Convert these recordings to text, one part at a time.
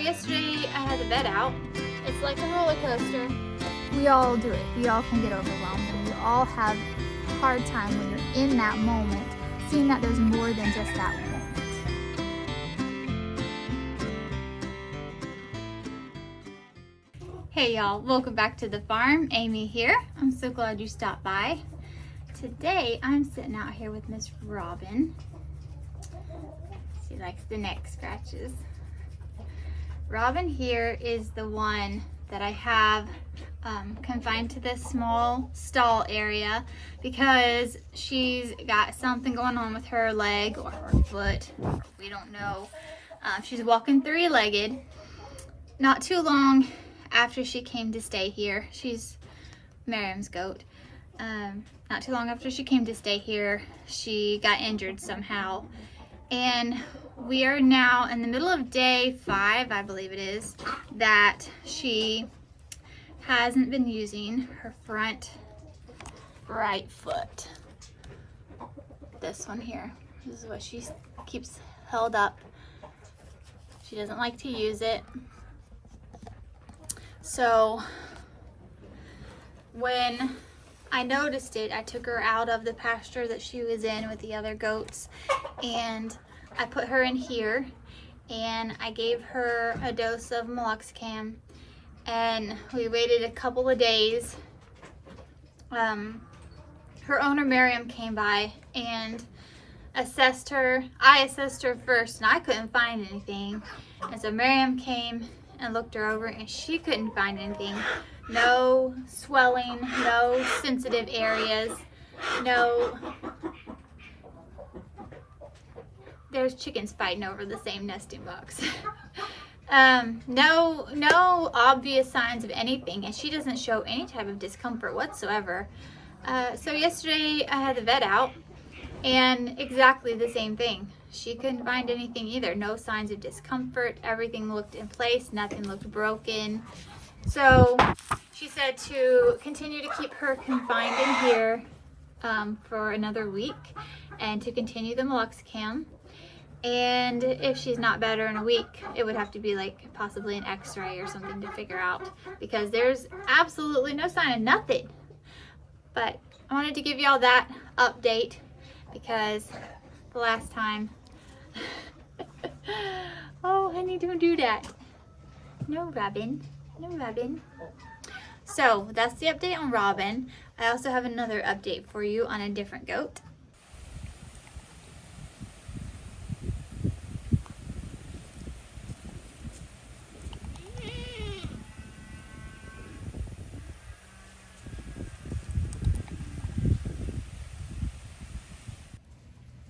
yesterday I had the vet out. It's like a roller coaster. We all do it. We all can get overwhelmed, and we all have a hard time when you're in that moment, seeing that there's more than just that moment. Hey y'all, welcome back to the farm. Amy here. I'm so glad you stopped by. Today I'm sitting out here with Miss Robin. She likes the neck scratches. Robin here is the one that I have confined to this small stall area because she's got something going on with her leg or her foot. We don't know. She's walking three-legged. Not too long after she came to stay here, she's Miriam's goat. Not too long after she came to stay here, she got injured somehow. And we are now in the middle of day 5, I believe it is, that she hasn't been using her front right foot. This one here. This is what she keeps held up. She doesn't like to use it. So when I noticed it, I took her out of the pasture that she was in with the other goats, and I put her in here, and I gave her a dose of meloxicam, and we waited a couple of days. Her owner Miriam came by and assessed her. I assessed her first, and I couldn't find anything, and so Miriam came and looked her over, and she couldn't find anything. No swelling, no sensitive areas, no. There's chickens fighting over the same nesting box. No obvious signs of anything, and she doesn't show any type of discomfort whatsoever. So yesterday I had the vet out, and exactly the same thing. She couldn't find anything either. No signs of discomfort. Everything looked in place. Nothing looked broken. So she said to continue to keep her confined in here for another week, and to continue the meloxicam. And if she's not better in a week, it would have to be like possibly an x-ray or something to figure out, because there's absolutely no sign of nothing. But I wanted to give y'all that update because the last time oh honey, don't do that. No Robin, no Robin. So that's the update on Robin. I also have another update for you on a different goat.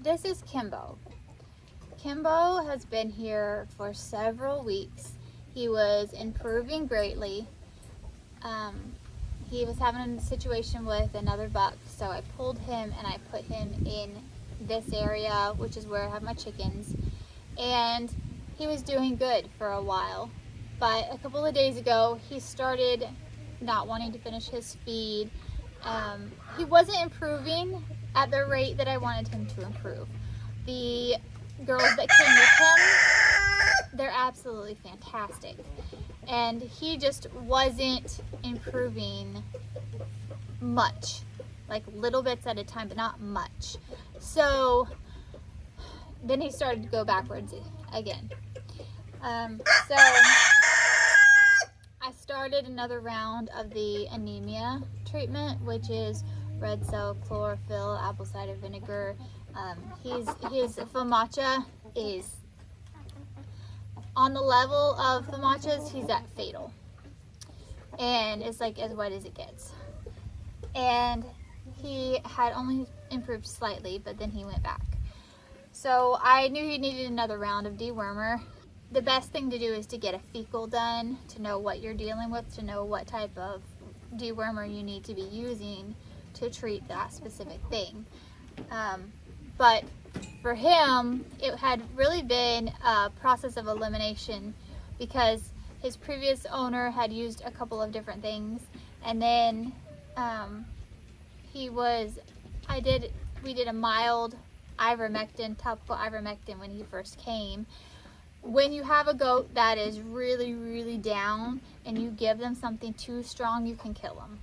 This is Kimbo. Kimbo has been here for several weeks. He was improving greatly. He was having a situation with another buck, so I pulled him and I put him in this area, which is where I have my chickens. And he was doing good for a while. But a couple of days ago, he started not wanting to finish his feed. He wasn't improving at the rate that I wanted him to improve. The girls that came with him, they're absolutely fantastic. And he just wasn't improving much, like little bits at a time, but not much. So then he started to go backwards again. So I started another round of the anemia treatment, which is red cell, chlorophyll, apple cider vinegar. His FAMACHA is on the level of FAMACHA's. He's at fatal, and it's like as white as it gets. And he had only improved slightly, but then he went back. So I knew he needed another round of dewormer. The best thing to do is to get a fecal done to know what you're dealing with, to know what type of dewormer you need to be using to treat that specific thing. But for him, it had really been a process of elimination, because his previous owner had used a couple of different things, and then we did a mild ivermectin, topical ivermectin when he first came, when you have a goat that is really, really down and you give them something too strong, you can kill them.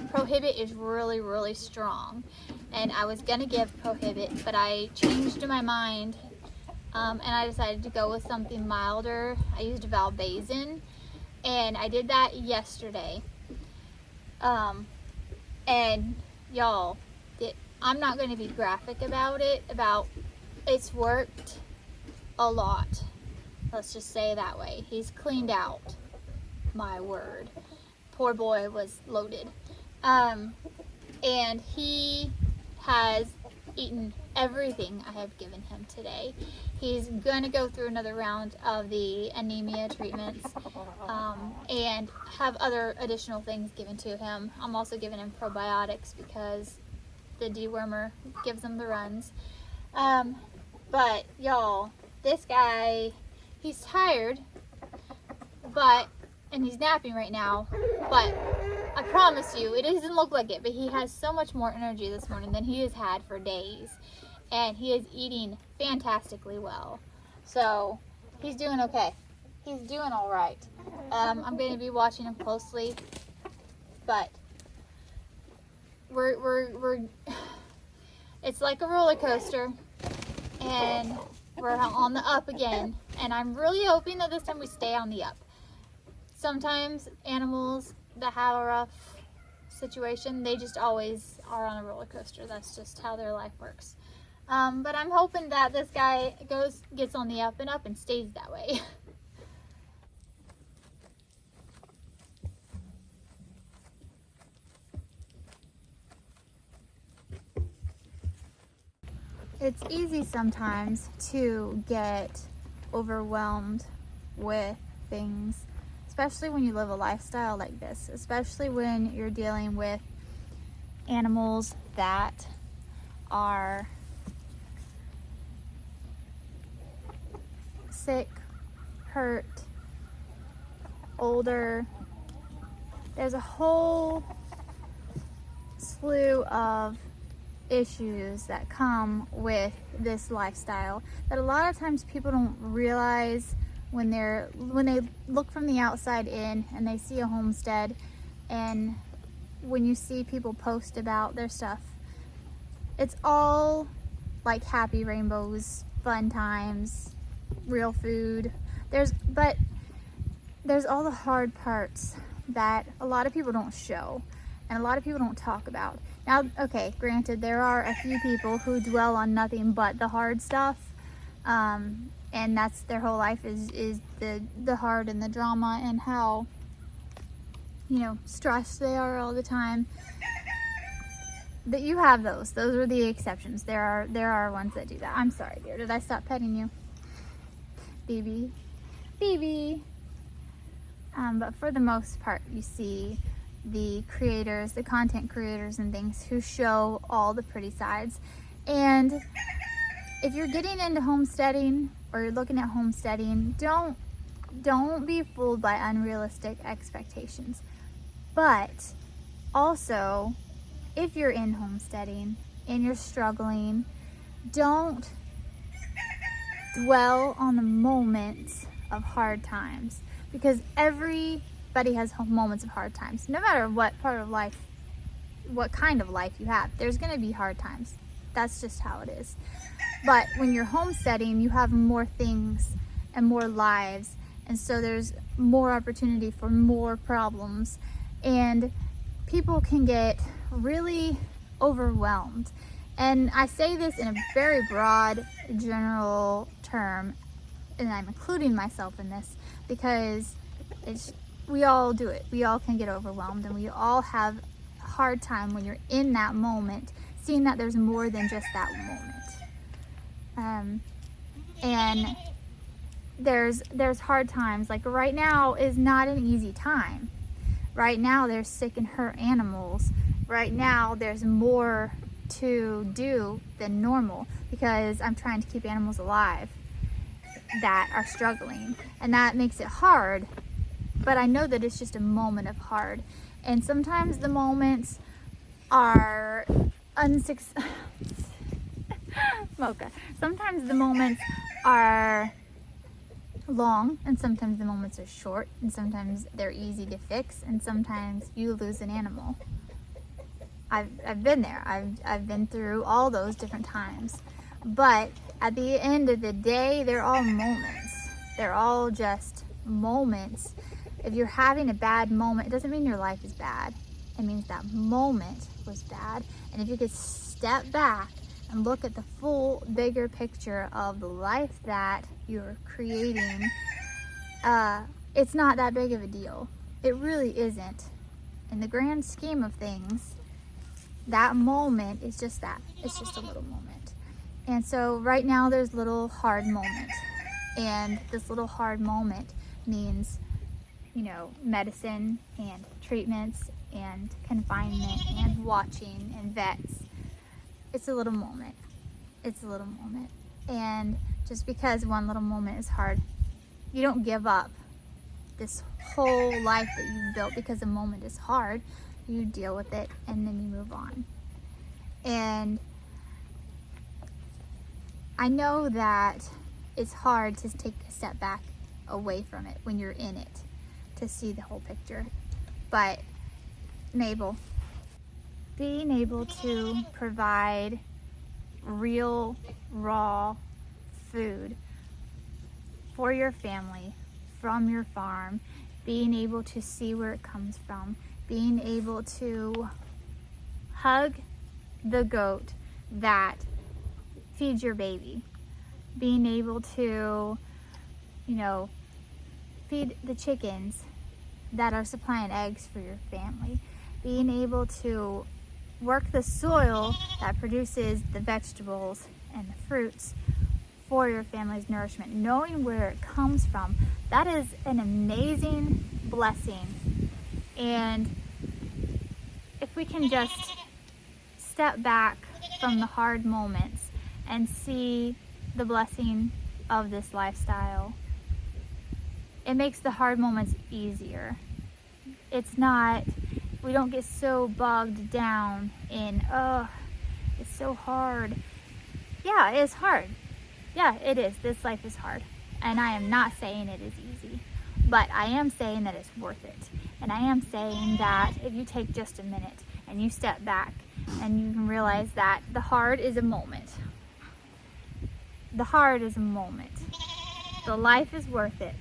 Prohibit is really, really strong. And I was gonna give Prohibit, but I changed my mind and I decided to go with something milder. I used Valbazin, and I did that yesterday. And y'all, I'm not going to be graphic about it, it's worked a lot. Let's just say it that way. He's cleaned out. My word. Poor boy was loaded. And he has eaten everything I have given him today. He's going to go through another round of the anemia treatments and have other additional things given to him. I'm also giving him probiotics because the dewormer gives him the runs. But y'all, this guy, he's tired, and he's napping right now, but I promise you, it doesn't look like it, but he has so much more energy this morning than he has had for days. And he is eating fantastically well. So, he's doing okay. He's doing all right. I'm going to be watching him closely, but we're it's like a roller coaster, and we're on the up again. And I'm really hoping that this time we stay on the up. Sometimes animals that have a rough situation, they just always are on a roller coaster. That's just how their life works. But I'm hoping that this guy gets on the up and up and stays that way. It's easy sometimes to get overwhelmed with things, especially when you live a lifestyle like this, especially when you're dealing with animals that are sick, hurt, older. There's a whole slew of issues that come with this lifestyle that a lot of times people don't realize when they look from the outside in and they see a homestead, and when you see people post about their stuff, it's all like happy rainbows, fun times, real food. But there's all the hard parts that a lot of people don't show and a lot of people don't talk about. Now, okay, granted, there are a few people who dwell on nothing but the hard stuff, and that's their whole life is the hard and the drama and how, stressed they are all the time. But you have those are the exceptions. There are ones that do that. I'm sorry, dear, did I stop petting you? Baby. But for the most part, you see the creators, the content creators and things who show all the pretty sides. And if you're getting into homesteading or you're looking at homesteading, don't be fooled by unrealistic expectations. But also, if you're in homesteading and you're struggling, don't dwell on the moments of hard times, because everybody has moments of hard times. No matter what part of life, what kind of life you have, there's going to be hard times. That's just how it is. But when you're homesteading, you have more things and more lives, and so there's more opportunity for more problems, and people can get really overwhelmed. And I say this in a very broad, general term, and I'm including myself in this because we all do it. We all can get overwhelmed, and we all have a hard time when you're in that moment, seeing that there's more than just that moment. And there's hard times. Like right now is not an easy time. Right now there's sick and hurt animals. Right now there's more to do than normal because I'm trying to keep animals alive that are struggling, and that makes it hard. But I know that it's just a moment of hard, and sometimes the moments are Mocha. Sometimes the moments are long, and sometimes the moments are short, and sometimes they're easy to fix, and sometimes you lose an animal. I've been there. I've been through all those different times. But at the end of the day, they're all moments. They're all just moments. If you're having a bad moment, it doesn't mean your life is bad. It means that moment was bad. And if you could step back and look at the full, bigger picture of the life that you're creating, it's not that big of a deal. It really isn't. In the grand scheme of things, that moment is just that. It's just a little moment. And so right now there's a little hard moment. And this little hard moment means, you know, medicine and treatments and confinement and watching and vets. It's a little moment. It's a little moment. And just because one little moment is hard, you don't give up this whole life that you've built because a moment is hard. You deal with it and then you move on. And I know that it's hard to take a step back away from it when you're in it to see the whole picture. But Mabel, being able to provide real, raw food for your family from your farm, being able to see where it comes from, being able to hug the goat that feeds your baby, being able to, you know, feed the chickens that are supplying eggs for your family, being able to work the soil that produces the vegetables and the fruits for your family's nourishment, knowing where it comes from, that is an amazing blessing. And if we can just step back from the hard moments and see the blessing of this lifestyle, it makes the hard moments easier. It's not, we don't get so bogged down in, oh, it's so hard. Yeah, it is hard. Yeah, it is. This life is hard. And I am not saying it is easy, but I am saying that it's worth it. And I am saying that if you take just a minute and you step back and you can realize that the hard is a moment. The hard is a moment. The life is worth it.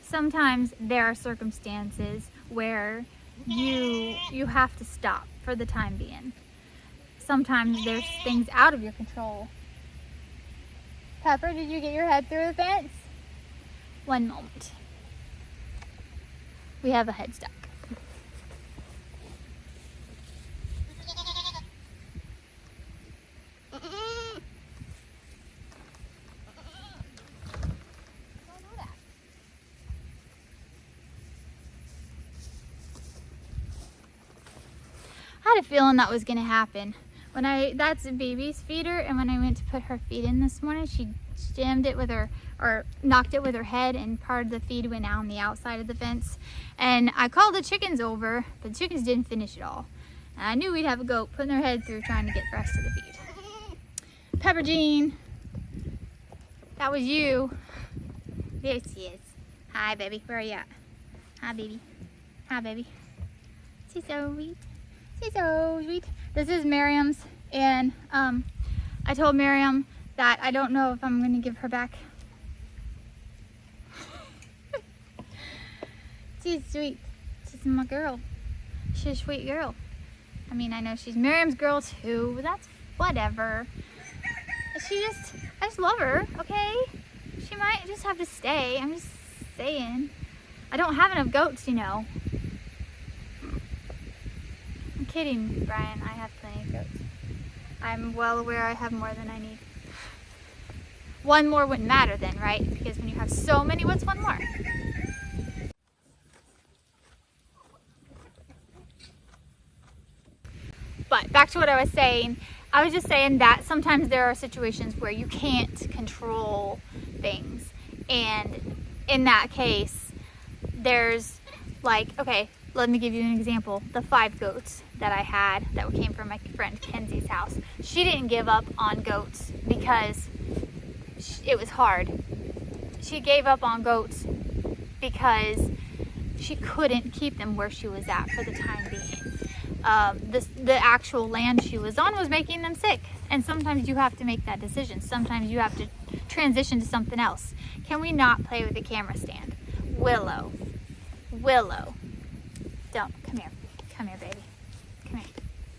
Sometimes there are circumstances where you have to stop for the time being. Sometimes there's things out of your control. Pepper, did you get your head through the fence? One moment. We have a headstock. I had a feeling that was gonna happen. That's a baby's feeder, and when I went to put her feed in this morning, she jammed it with her, or knocked it with her head, and part of the feed went out on the outside of the fence. And I called the chickens over, but the chickens didn't finish it all. And I knew we'd have a goat putting their head through trying to get the rest of the feed. Pepper Jean, that was you. There she is. Hi, baby. Where are you at? Hi, baby. Hi, baby. She's so sweet. She's so sweet. This is Miriam's, and I told Miriam that I don't know if I'm going to give her back. She's sweet. She's my girl. She's a sweet girl. I mean, I know she's Miriam's girl too, but that's whatever. I just love her, okay? She might just have to stay. I'm just saying. I don't have enough goats, you know. I'm kidding, Brian. I have plenty of goats. I'm well aware I have more than I need. One more wouldn't matter then, right? Because when you have so many, what's one more? But back to what I was saying. I was just saying that sometimes there are situations where you can't control things. And in that case, there's like, okay, let me give you an example. The 5 goats that I had that came from my friend Kenzie's house. She didn't give up on goats because it was hard. she gave up on goats because she couldn't keep them where she was at for the time being. The actual land she was on was making them sick. And sometimes you have to make that decision. Sometimes you have to transition to something else. Can we not play with the camera stand? Willow. Willow. Don't. Come here. Come here, baby. Come here.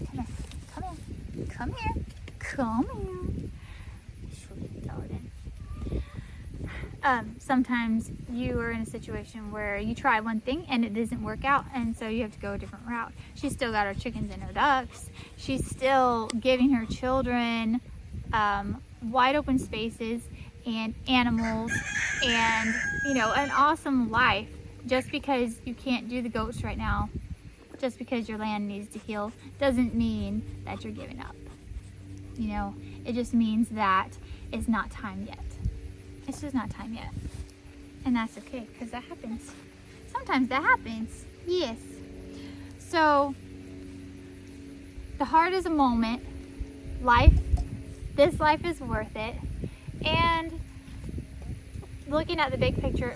Come here. Come here. Come here. Come here. Sweet darling. Sometimes you are in a situation where you try one thing and it doesn't work out, and so you have to go a different route. She's still got her chickens and her ducks. She's still giving her children wide open spaces and animals and, you know, an awesome life. Just because you can't do the goats right now, just because your land needs to heal, doesn't mean that you're giving up. You know, it just means that it's not time yet. It's just not time yet. And that's okay, because that happens. Sometimes that happens. Yes. So, the heart is a moment. This life is worth it. And looking at the big picture,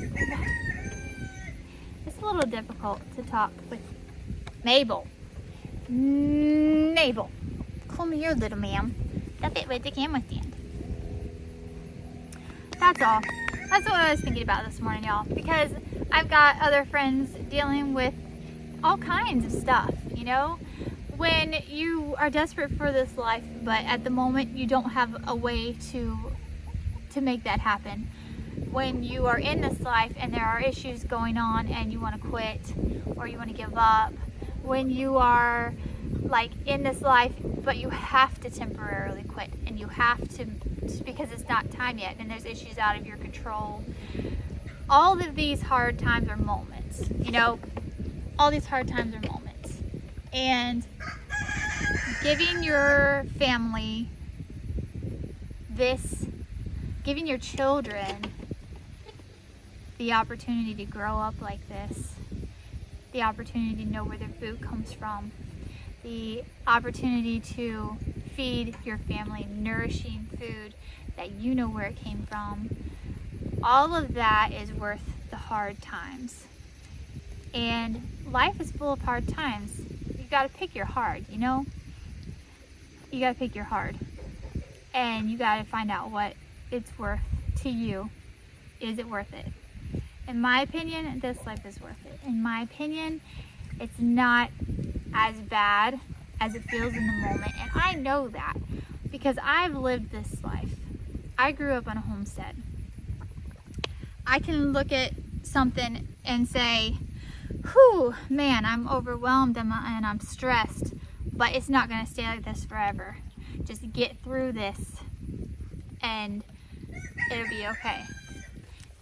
it's a little difficult to talk with Mabel. Mabel, come here, little ma'am. Stop it with the camera stand. That's all. That's what I was thinking about this morning, y'all. Because I've got other friends dealing with all kinds of stuff, you know? When you are desperate for this life, but at the moment you don't have a way to make that happen. When you are in this life and there are issues going on and you want to quit or you want to give up. When you are like in this life, but you have to temporarily quit and you have to, because it's not time yet and there's issues out of your control. All of these hard times are moments, you know, all these hard times are moments. And giving your family giving your children the opportunity to grow up like this, the opportunity to know where their food comes from, the opportunity to feed your family nourishing food that you know where it came from, all of that is worth the hard times. And life is full of hard times. You gotta pick your hard, you know? You gotta pick your hard. And you gotta find out what it's worth to you. Is it worth it? In my opinion, this life is worth it. In my opinion, it's not as bad as it feels in the moment. And I know that because I've lived this life. I grew up on a homestead. I can look at something and say, whew, man, I'm overwhelmed and I'm stressed, but it's not going to stay like this forever. Just get through this and it'll be okay.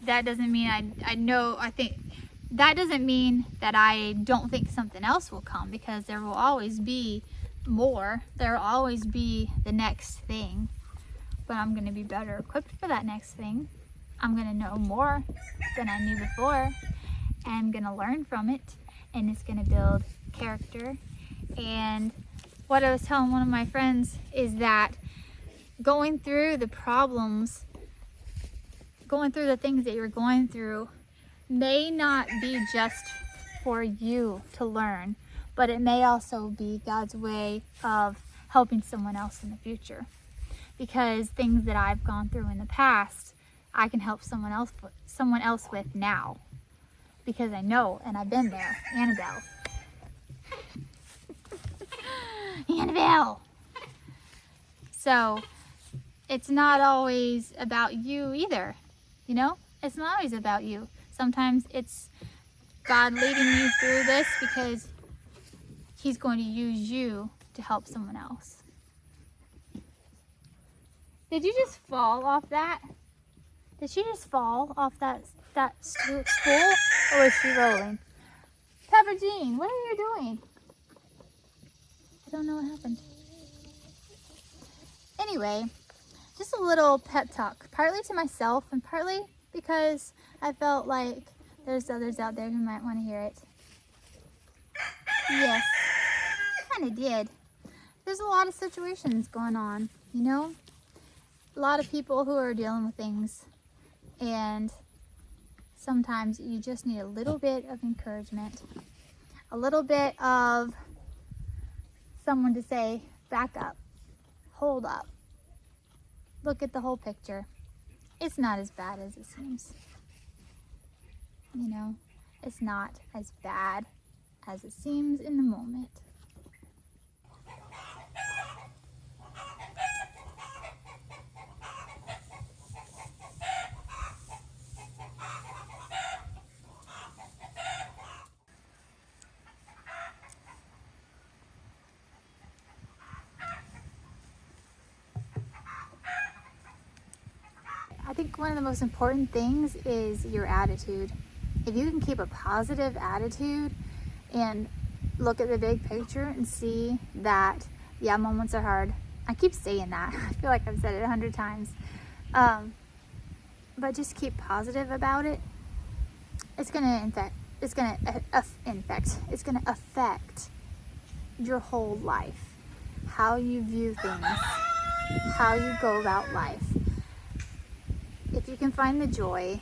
That doesn't mean that doesn't mean that I don't think something else will come, because there will always be more. There will always be the next thing, but I'm going to be better equipped for that next thing. I'm going to know more than I knew before, and I'm going to learn from it, and it's going to build character. And what I was telling one of my friends is that going through the problems, going through the things that you're going through may not be just for you to learn, but it may also be God's way of helping someone else in the future. Because things that I've gone through in the past, I can help someone else with now. Because I know, and I've been there. Annabelle. Annabelle! So, it's not always about you either. You know? It's not always about you. Sometimes it's God leading you through this because He's going to use you to help someone else. Did you just fall off that? Did she just fall off that spool? Or is she rolling? Pepper Jean, what are you doing? I don't know what happened. Anyway, just a little pep talk, partly to myself and partly because I felt like there's others out there who might want to hear it. Yes, kind of did. There's a lot of situations going on, you know? A lot of people who are dealing with things, and sometimes you just need a little bit of encouragement, a little bit of someone to say, back up, hold up, look at the whole picture. It's not as bad as it seems. You know, it's not as bad as it seems in the moment. I think one of the most important things is your attitude. If you can keep a positive attitude and look at the big picture and see that, yeah, moments are hard. I keep saying that. I feel like I've said it 100 times. But just keep positive about it. It's gonna affect your whole life. How you view things, how you go about life. If you can find the joy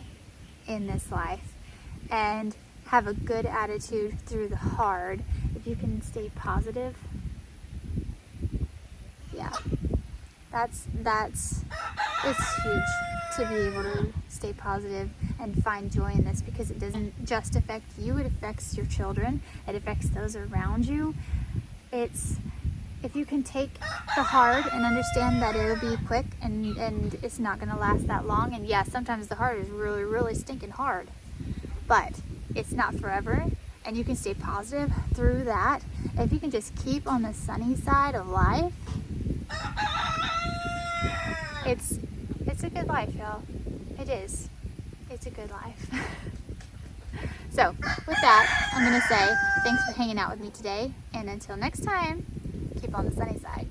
in this life and have a good attitude through the hard, if you can stay positive, yeah, it's huge to be able to stay positive and find joy in this, because it doesn't just affect you, it affects your children, it affects those around you. If you can take the hard and understand that it'll be quick and it's not going to last that long, and yeah, sometimes the hard is really, really stinking hard, but it's not forever, and you can stay positive through that. If you can just keep on the sunny side of life, it's a good life, y'all. It is. It's a good life. So, with that, I'm going to say thanks for hanging out with me today, and until next time, keep on the sunny side.